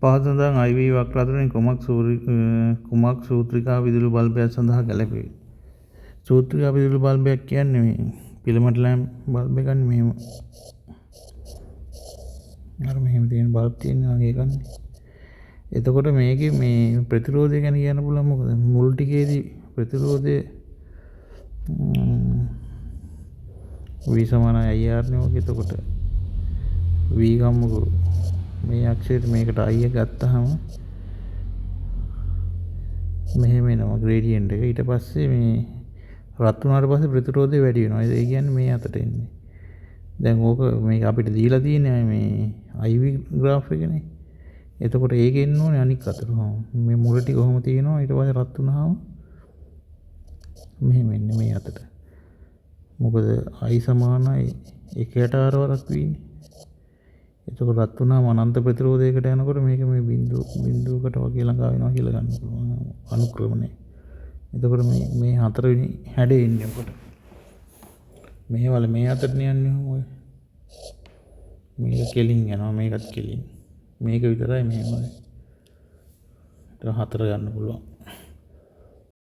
පහත සඳහන් IV වක්‍ර අතුරින් කුමක් සූත්‍රිකා විදුලි බල්බයක් සඳහා ගැලපේ? සූත්‍රිකා විදුලි බල්බයක් කියන්නේ මේ පිලමට ලෑම්ප් බල්බ් එකනේ මෙහෙම. අර මෙහෙම තියෙන බල්බ් තියෙනවා වගේ එකනේ. එතකොට මේකේ මේ ප්‍රතිරෝධය ගැන කියන්න පුළුවන් මොකද? මුල් ටිකේදී ප්‍රතිරෝධය V = IR නේ ඔක. එතකොට V ගමුකෝ මේ අක්ෂරයට මේකට I එක ගත්තාම මෙහෙම එනවා ග්‍රේඩියන්ට් එක. ඊට පස්සේ මේ රත් වුණාට පස්සේ ප්‍රතිරෝධය වැඩි වෙනවා. ඒ කියන්නේ මේ අතට එන්නේ. දැන් ඕක මේක අපිට දීලා තියෙන්නේ මේ IV graph එකනේ. එතකොට ඒකේ එන්න ඕනේ අනික් අතට. මේ මුල ටික කොහොම තියෙනවා ඊට පස්සේ රත් වුණාම මෙහෙම එන්නේ මේ අතට. මොකද I = 1/8 වරක් වෙන්නේ. එතකොට රත් වුණාම අනන්ත ප්‍රතිරෝධයකට යනකොට මේක මේ බිඳුවකට වගේ ළඟා වෙනවා කියලා ගන්න පුළුවන් අනුක්‍රමණය. එතකොට මේ හතරවෙනි හැඩේ ඉන්නේ ඔකට. මේ අතට යන්නේ ඔය. මේක කෙලින් යනවා මේකත් කෙලින්. මේක විතරයි මෙහෙමයි. ඒක හතර ගන්න පුළුවන්.